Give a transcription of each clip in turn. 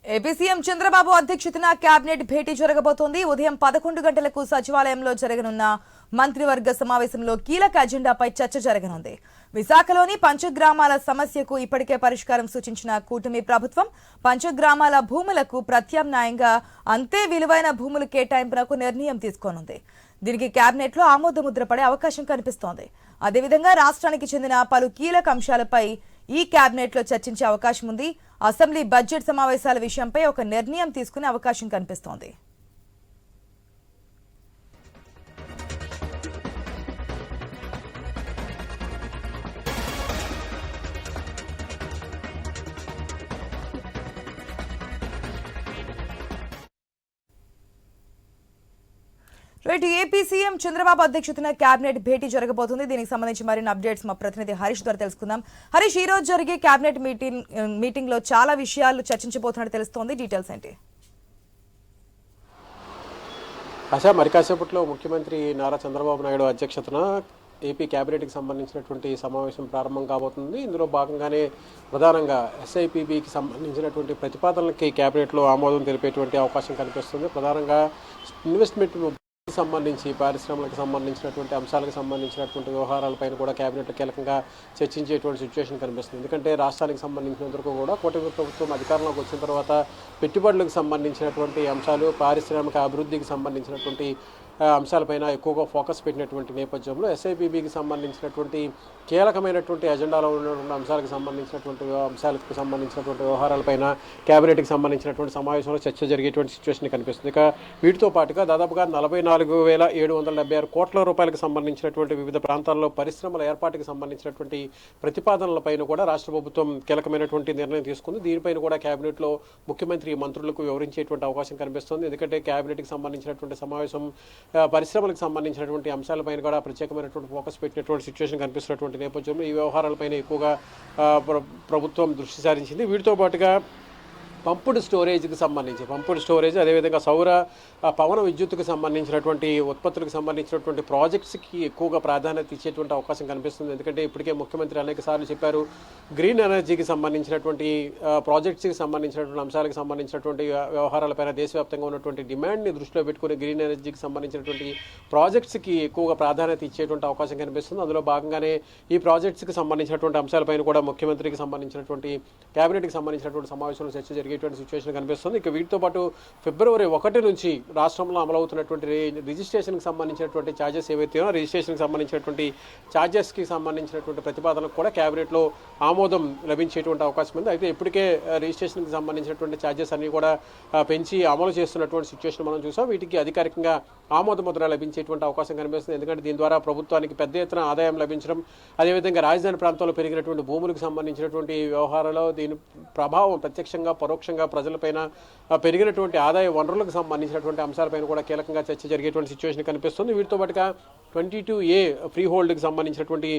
AP CM Chandrababu అధ్యక్షతన cabinet భేటీ జరగబోతోంది. ఉదయం 11 గంటలకు సచివాలయంలో జరగనున్న మంత్రివర్గ సమావేశంలో కీలక అజెండాపై చర్చ జరగనుంది. విశాఖలోని పంచగ్రామాల సమస్యకు ఇప్పటికే పరిష్కారం సూచించిన కూటమి ప్రభుత్వం పంచగ్రామాల భూములకు ప్రత్యామ్నాయంగా అంతే విలువైన భూములు కేటాయింపునకు నిర్ణయం తీసుకోనుంది. దీనికి కేబినెట్ లో ఆమోదముద్ర పడే అవకాశం కనిపిస్తోంది. అదేవిధంగా రాష్ట్రానికి చెందిన పలు కీలక అంశాలపై ఈ కేబినెట్ లో చర్చించే అవకాశం ఉంది. అసెంబ్లీ బడ్జెట్ సమావేశాల విషయంపై ఒక నిర్ణయం తీసుకునే అవకాశం కనిపిస్తోంది. ఏపీ సీఎం చంద్రబాబు అధ్యక్షతన కేబినెట్ భేటీ జరగబోతుంది. దీనికి సంబంధించి మరిన్ని అప్డేట్స్ మా ప్రతినిధి హరీష్ ద్వారా తెలుసుకుందాం. హరీష్, ఈ రోజు జరిగే కేబినెట్ మీటింగ్ లో చాలా విషయాలు చర్చించబోతున్నట్టు తెలుస్తోంది. డీటెయిల్స్ ఏంటి? మరి కాసేపట్లో ముఖ్యమంత్రి నారా చంద్రబాబు నాయుడు అధ్యక్షతన ఏపీ కేబినెట్కి సంబంధించినటువంటి సమావేశం ప్రారంభం కాబోతుంది. ఇందులో భాగంగానే ప్రధానంగా ఎస్ఐపిబికి సంబంధించినటువంటి ప్రతిపాదనలకి కేబినెట్లో ఆమోదం తెలిపేటువంటి అవకాశం కనిపిస్తుంది. ప్రధానంగా ఇన్వెస్ట్మెంట్ సంబంధించి పారిశ్రామికలకు సంబంధించినటువంటి అంశాలకు సంబంధించినటువంటి వ్యవహారాలపైన కూడా కేబినెట్లో కీలకంగా చర్చించేటువంటి సిచ్యువేషన్ కనిపిస్తుంది. ఎందుకంటే రాష్ట్రానికి సంబంధించినంతవరకు కూడా కూటమి ప్రభుత్వం అధికారంలోకి వచ్చిన తర్వాత పెట్టుబడులకు సంబంధించినటువంటి అంశాలు, పారిశ్రామిక అభివృద్ధికి సంబంధించినటువంటి అంశాలపైన ఎక్కువగా ఫోకస్ పెట్టినటువంటి నేపథ్యంలో ఎస్ఐపిబికి సంబంధించినటువంటి కీలకమైనటువంటి అజెండాలో ఉన్నటువంటి అంశాలకు సంబంధించినటువంటి వ్యవహారాలపైన కేబినెట్కి సంబంధించినటువంటి సమావేశంలో చర్చ జరిగేటువంటి సిచ్యువేషన్ కనిపిస్తుంది. ఇక వీటితో పాటుగా దాదాపుగా 44,776 కోట్ల రూపాయలకు సంబంధించినటువంటి వివిధ ప్రాంతాల్లో పరిశ్రమల ఏర్పాటుకి సంబంధించినటువంటి ప్రతిపాదనలపైన కూడా రాష్ట్ర ప్రభుత్వం కీలకమైనటువంటి నిర్ణయం తీసుకుంది. దీనిపైన కూడా కేబినెట్లో ముఖ్యమంత్రి మంత్రులకు వివరించేటువంటి అవకాశం కనిపిస్తుంది. ఎందుకంటే కేబినెట్కి సంబంధించినటువంటి సమావేశం పరిశ్రమలకు సంబంధించినటువంటి అంశాలపైన కూడా ప్రత్యేకమైనటువంటి ఫోకస్ పెట్టినటువంటి సిచ్యువేషన్ కనిపిస్తున్నటువంటి నేపథ్యంలో ఈ వ్యవహారాలపైన ఎక్కువగా ప్రభుత్వం దృష్టి సారించింది. వీటితో పాటుగా పంపుడు స్టోరేజ్ అదేవిధంగా సౌర పవన విద్యుత్తుకు సంబంధించినటువంటి ఉత్పత్తులకు సంబంధించినటువంటి ప్రాజెక్ట్స్కి ఎక్కువగా ప్రాధాన్యత ఇచ్చేటువంటి అవకాశం కనిపిస్తుంది. ఎందుకంటే ఇప్పటికే ముఖ్యమంత్రి అనేక సార్లు చెప్పారు, గ్రీన్ ఎనర్జీకి సంబంధించినటువంటి ప్రాజెక్ట్స్కి సంబంధించినటువంటి అంశాలకు సంబంధించినటువంటి వ్యవహారాలపైన దేశవ్యాప్తంగా ఉన్నటువంటి డిమాండ్ని దృష్టిలో పెట్టుకుని గ్రీన్ ఎనర్జీకి సంబంధించినటువంటి ప్రాజెక్ట్స్కి ఎక్కువగా ప్రాధాన్యత ఇచ్చేటువంటి అవకాశం కనిపిస్తుంది. అందులో భాగంగానే ఈ ప్రాజెక్ట్స్కి సంబంధించినటువంటి అంశాలపైన కూడా ముఖ్యమంత్రికి సంబంధించినటువంటి కేబినెట్కి సంబంధించినటువంటి సమావేశంలో చర్చ జరిగేటువంటి సిచ్యువేషన్ కనిపిస్తుంది. ఇక వీటితో పాటు ఫిబ్రవరి 1 నుంచి రాష్ట్రంలో అమలవుతున్నటువంటి రిజిస్ట్రేషన్కి సంబంధించినటువంటి ఛార్జెస్ ఏవైతే రిజిస్ట్రేషన్కి సంబంధించినటువంటి ఛార్జెస్కి సంబంధించినటువంటి ప్రతిపాదనకు కూడా కేబినెట్లో ఆమోదం లభించేటువంటి అవకాశం ఉంది. అయితే ఇప్పటికే రిజిస్ట్రేషన్కి సంబంధించినటువంటి ఛార్జెస్ అన్ని కూడా పెంచి అమలు చేస్తున్నటువంటి సిచ్యువేషన్ మనం చూసాం. వీటికి అధికారికంగా ఆమోద ముద్ర లభించేటువంటి అవకాశం కనిపిస్తుంది. ఎందుకంటే దీని ద్వారా ప్రభుత్వానికి పెద్ద ఎత్తున ఆదాయం లభించడం, అదేవిధంగా రాజధాని ప్రాంతంలో పెరిగినటువంటి భూములకు సంబంధించినటువంటి వ్యవహారాల్లో దీని ప్రభావం ప్రత్యక్షంగా పరోక్షంగా ప్రజలపైన పెరిగినటువంటి ఆదాయ వనరులకు సంబంధించినటువంటి అంశాలపైన కూడా కీలకంగా చర్చ జరిగేటువంటి సిచ్యువేషన్ కనిపిస్తుంది. వీటితో పాటుగా 22A ఫ్రీ హోల్డ్కి సంబంధించినటువంటి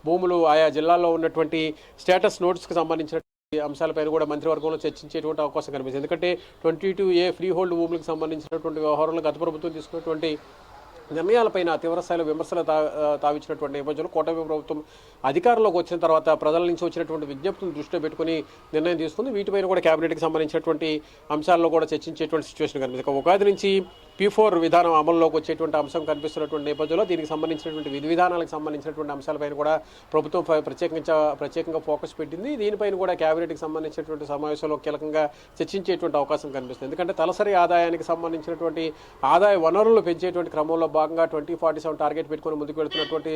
భూములు, ఆయా జిల్లాల్లో ఉన్నటువంటి స్టేటస్ నోట్స్కి సంబంధించిన అంశాలపైన కూడా మంత్రివర్గంలో చర్చించేటువంటి అవకాశం కనిపిస్తుంది. ఎందుకంటే 22A ఫ్రీ హోల్డ్ భూములకు సంబంధించినటువంటి వ్యవహారంలో గత ప్రభుత్వం తీసుకున్నటువంటి నిర్ణయాలపైన తీవ్రస్థాయిలో విమర్శలు తావిచ్చినటువంటి నేపథ్యంలో కూటమి ప్రభుత్వం అధికారంలోకి వచ్చిన తర్వాత ప్రజల నుంచి వచ్చినటువంటి విజ్ఞప్తులను దృష్టిలో పెట్టుకుని నిర్ణయం తీసుకుంది. వీటిపైన కూడా కేబినెట్కి సంబంధించినటువంటి అంశాల్లో కూడా చర్చించేటువంటి సిచ్యువేషన్ కనిపిస్తుంది. ఉగాది నుంచి P4 విధానం అమల్లోకి వచ్చేటువంటి అంశం కనిపిస్తున్నటువంటి నేపథ్యంలో దీనికి సంబంధించినటువంటి విధి విధానాలకు సంబంధించినటువంటి అంశాలపైన కూడా ప్రభుత్వం ప్రత్యేకంగా ఫోకస్ పెట్టింది. దీనిపైన కూడా కేబినెట్కి సంబంధించినటువంటి సమావేశంలో కీలకంగా చర్చించేటువంటి అవకాశం కనిపిస్తుంది. ఎందుకంటే తలసరి ఆదాయానికి సంబంధించినటువంటి ఆదాయ వనరులు పెంచేటువంటి క్రమంలో భాగంగా 2047 టార్గెట్ పెట్టుకుని ముందుకు వెళుతున్నటువంటి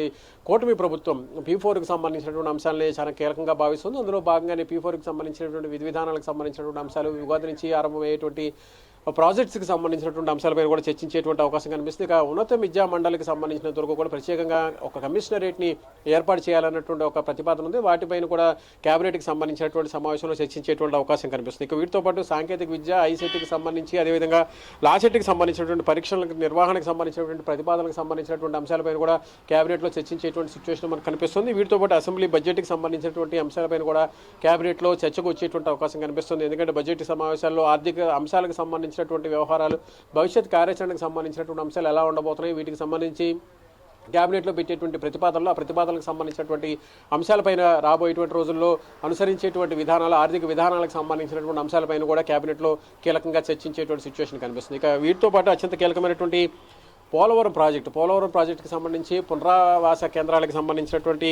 కూటమి ప్రభుత్వం P4కి సంబంధించినటువంటి అంశాలని చాలా కీలకంగా భావిస్తుంది. అందులో భాగంగానే P4కి సంబంధించినటువంటి విధి విధానాలకు సంబంధించినటువంటి అంశాలు, ఉగాది నుంచి ఆరంభమయ్యేటువంటి ప్రాజెక్ట్స్కి సంబంధించినటువంటి అంశాలపైన కూడా చర్చించేటువంటి అవకాశం కనిపిస్తుంది. ఇక ఉన్నత విద్యా మండలికి సంబంధించినంత వరకు కూడా ప్రత్యేకంగా ఒక కమిషనరేట్ని ఏర్పాటు చేయాలన్నటువంటి ఒక ప్రతిపాదన ఉంది. వాటిపైన కూడా కేబినెట్కి సంబంధించినటువంటి సమావేశంలో చర్చించేటువంటి అవకాశం కనిపిస్తుంది. ఇక వీటితో పాటు సాంకేతిక విద్య, ఐసెట్కి సంబంధించి, అదేవిధంగా లాసెట్కి సంబంధించినటువంటి పరీక్షల నిర్వహణకు సంబంధించినటువంటి ప్రతిపాదనకు సంబంధించినటువంటి అంశాలపైన కూడా కేబినెట్లో చర్చించేటువంటి సిచ్యువేషన్ మనకు కనిపిస్తుంది. వీటితో పాటు అసెంబ్లీ బడ్జెట్కి సంబంధించినటువంటి అంశాలపైన కూడా కేబినెట్లో చర్చకు వచ్చేటువంటి అవకాశం కనిపిస్తుంది. ఎందుకంటే బడ్జెట్ సమావేశాల్లో ఆర్థిక అంశాలకు సంబంధించినటువంటి వ్యవహారాలు, భవిష్యత్ కార్యాచరణకు సంబంధించినటువంటి అంశాలు ఎలా ఉండబోతున్నాయి, వీటికి సంబంధించి క్యాబినెట్లో పెట్టేటువంటి ప్రతిపాదనలు, ఆ ప్రతిపాదనలకు సంబంధించినటువంటి అంశాలపైన రాబోయేటువంటి రోజుల్లో అనుసరించేటువంటి విధానాలు, ఆర్థిక విధానాలకు సంబంధించినటువంటి అంశాలపైన కూడా క్యాబినెట్లో కీలకంగా చర్చించేటువంటి సిచ్యువేషన్ కనిపిస్తుంది. ఇక వీటితో పాటు అత్యంత కీలకమైనటువంటి పోలవరం ప్రాజెక్టుకి సంబంధించి పునరావాస కేంద్రాలకు సంబంధించినటువంటి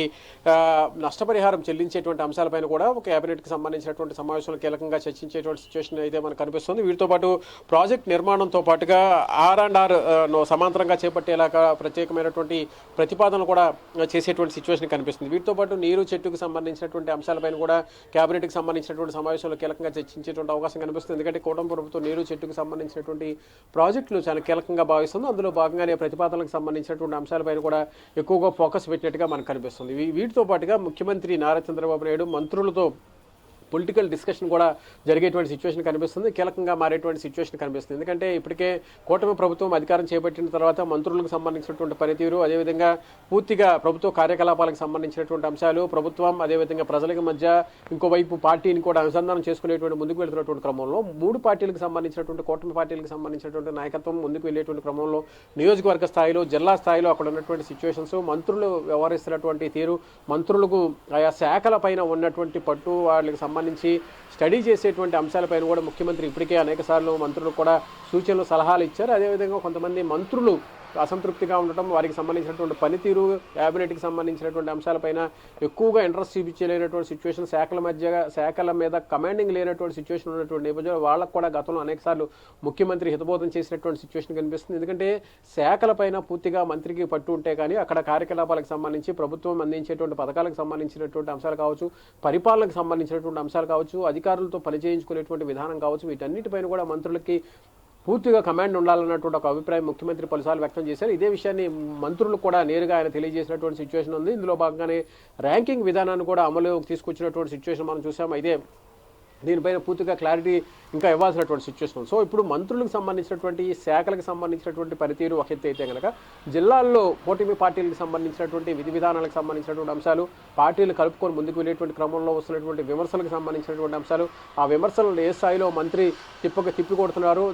నష్టపరిహారం చెల్లించేటువంటి అంశాలపైన కూడా క్యాబినెట్కి సంబంధించినటువంటి సమావేశంలో కీలకంగా చర్చించేటువంటి సిచ్యువేషన్ అయితే మనకు కనిపిస్తుంది. వీటితో పాటు ప్రాజెక్ట్ నిర్మాణంతో పాటుగా R&R సమాంతరంగా చేపట్టేలాగా ప్రత్యేకమైనటువంటి ప్రతిపాదనలు కూడా చేసేటువంటి సిచ్యువేషన్ కనిపిస్తుంది. వీటితో పాటు నీరు చెట్టుకు సంబంధించినటువంటి అంశాలపైన కూడా క్యాబినెట్కి సంబంధించినటువంటి సమావేశంలో కీలకంగా చర్చించేటువంటి అవకాశం కనిపిస్తుంది. ఎందుకంటే కూటమి ప్రభుత్వం నీరు చెట్టుకు సంబంధించినటువంటి ప్రాజెక్టులు చాలా కీలకంగా భావిస్తుంది. అందులో భాగంగానే ప్రతిపాదనలకు సంబంధించినటువంటి అంశాలపైన కూడా ఎక్కువగా ఫోకస్ పెట్టినట్టుగా మనకు కనిపిస్తుంది. వీటితో పాటుగా ముఖ్యమంత్రి నారా చంద్రబాబు నాయుడు మంత్రులతో పొలిటికల్ డిస్కషన్ కూడా జరిగేటువంటి సిచ్యువేషన్ కనిపిస్తుంది. కీలకంగా మారేటువంటి సిచ్యువేషన్ కనిపిస్తుంది. ఎందుకంటే ఇప్పటికే కూటమి ప్రభుత్వం అధికారం చేపట్టిన తర్వాత మంత్రులకు సంబంధించినటువంటి పనితీరు, అదేవిధంగా పూర్తిగా ప్రభుత్వ కార్యకలాపాలకు సంబంధించినటువంటి అంశాలు, ప్రభుత్వం అదేవిధంగా ప్రజలకు మధ్య ఇంకోవైపు పార్టీని కూడా అనుసంధానం చేసుకునేటువంటి ముందుకు వెళ్తున్నటువంటి క్రమంలో మూడు పార్టీలకు సంబంధించినటువంటి కూటమి పార్టీలకు సంబంధించినటువంటి నాయకత్వం ముందుకు వెళ్ళేటువంటి క్రమంలో నియోజకవర్గ స్థాయిలో, జిల్లా స్థాయిలో అక్కడ ఉన్నటువంటి సిచ్యువేషన్స్, మంత్రులు వ్యవహరిస్తున్నటువంటి తీరు, మంత్రులకు ఆయా శాఖల పైన ఉన్నటువంటి పట్టు, వాళ్ళకి సంబంధించి స్టడీ చేసేటువంటి అంశాలపైన కూడా ముఖ్యమంత్రి ఇప్పటికే అనేకసార్లు మంత్రులకు కూడా సూచనలు, సలహాలు ఇచ్చారు. అదేవిధంగా కొంతమంది మంత్రులు అసంతృప్తిగా ఉండటం, వారికి సంబంధించినటువంటి పనితీరు, క్యాబినెట్కి సంబంధించినటువంటి అంశాలపైన ఎక్కువగా ఇంట్రెస్ట్ చూపించలేనటువంటి సిచ్యువేషన్, శాఖల మీద కమాండింగ్ లేనటువంటి సిచ్యువేషన్ ఉన్నటువంటి నేపథ్యంలో వాళ్ళకు కూడా గతంలో అనేకసార్లు ముఖ్యమంత్రి హితబోధం చేసినటువంటి సిచ్యువేషన్ కనిపిస్తుంది. ఎందుకంటే శాఖలపైన పూర్తిగా మంత్రికి పట్టు ఉంటే కానీ అక్కడ కార్యకలాపాలకు సంబంధించి ప్రభుత్వం అందించేటువంటి పథకాలకు సంబంధించినటువంటి అంశాలు కావచ్చు, పరిపాలనకు సంబంధించినటువంటి అంశాలు కావచ్చు, అధికారులతో పనిచేయించుకునేటువంటి విధానం కావచ్చు, వీటన్నిటిపైన కూడా మంత్రులకి పూర్తిగా కమాండ్ ఉండాలన్నటువంటి ఒక అభిప్రాయం ముఖ్యమంత్రి పలుసార్లు వ్యక్తం చేశారు. ఇదే విషయాన్ని మంత్రులు కూడా నేరుగా ఆయన తెలియజేసినటువంటి సిచ్యువేషన్ ఉంది. ఇందులో భాగంగానే ర్యాంకింగ్ విధానాన్ని కూడా అమలులోకి తీసుకొచ్చినటువంటి సిచ్యువేషన్ మనం చూసాం. అయితే దీనిపైన పూర్తిగా క్లారిటీ ఇంకా ఇవ్వాల్సినటువంటి సిచ్యువేషన్ ఉంది. సో ఇప్పుడు మంత్రులకు సంబంధించినటువంటి శాఖలకు సంబంధించినటువంటి పనితీరు ఒక ఎత్తు అయితే కనుక, జిల్లాల్లో కూటమి పార్టీలకు సంబంధించినటువంటి విధి విధానాలకు సంబంధించినటువంటి అంశాలు, పార్టీలు కలుపుకొని ముందుకు వెళ్ళేటువంటి క్రమంలో వస్తున్నటువంటి విమర్శలకు సంబంధించినటువంటి అంశాలు, ఆ విమర్శలను ఏ స్థాయిలో మంత్రి తిప్పికొడుతున్నారు,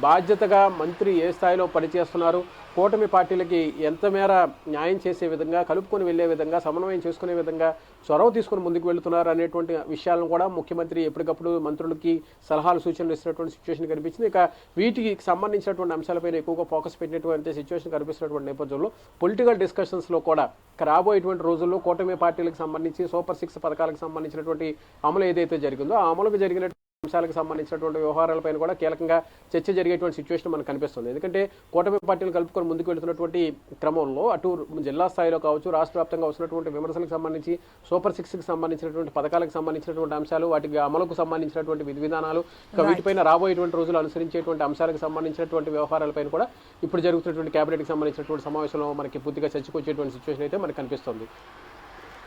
బాధ్యతగా మంత్రి ఏ స్థాయిలో పనిచేస్తున్నారు, కూటమి పార్టీలకి ఎంత మేర న్యాయం చేసే విధంగా, కలుపుకొని వెళ్లే విధంగా, సమన్వయం చేసుకునే విధంగా చొరవ తీసుకుని ముందుకు వెళుతున్నారు అనేటువంటి విషయాలను కూడా ముఖ్యమంత్రి ఎప్పటికప్పుడు మంత్రులకి సలహాలు, సూచనలు ఇస్తున్నటువంటి సిచ్యువేషన్ కనిపించింది. ఇక వీటికి సంబంధించినటువంటి అంశాలపైన ఎక్కువగా ఫోకస్ పెట్టినటువంటి సిచ్యువేషన్ కనిపిస్తున్నటువంటి నేపథ్యంలో పొలిటికల్ డిస్కషన్స్లో కూడా రాబోయేటువంటి రోజుల్లో కూటమి పార్టీలకు సంబంధించి సూపర్ 6 పథకాలకు సంబంధించినటువంటి అమలు ఏదైతే జరిగిందో ఆ అమలుకు జరిగిన అంశాలకు సంబంధించినటువంటి వ్యవహారాలపైన కూడా కీలకంగా చర్చ జరిగేటువంటి సిచ్యువేషన్ మనకు కనిపిస్తుంది. ఎందుకంటే కూటమి పార్టీలు కలుపుకొని ముందుకు వెళ్తున్నటువంటి క్రమంలో అటు జిల్లా స్థాయిలో కావచ్చు, రాష్ట్ర వ్యాప్తంగా వస్తున్నటువంటి విమర్శలకు సంబంధించి, సూపర్ 6కి సంబంధించినటువంటి పథకాలకు సంబంధించినటువంటి అంశాలు, వాటికి అమలుకు సంబంధించినటువంటి విధి విధానాలు, ఇక వీటిపైన రాబోయేటువంటి రోజులు అనుసరించేటువంటి అంశాలకు సంబంధించినటువంటి వ్యవహారాలపైన కూడా ఇప్పుడు జరుగుతున్నటువంటి క్యాబినెట్కి సంబంధించినటువంటి సమావేశంలో మనకి పూర్తిగా చర్చకు వచ్చేటువంటి సిచ్యువేషన్ అయితే మనకు కనిపిస్తుంది.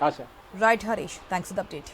ఆశ. Right Harish, thanks for the update.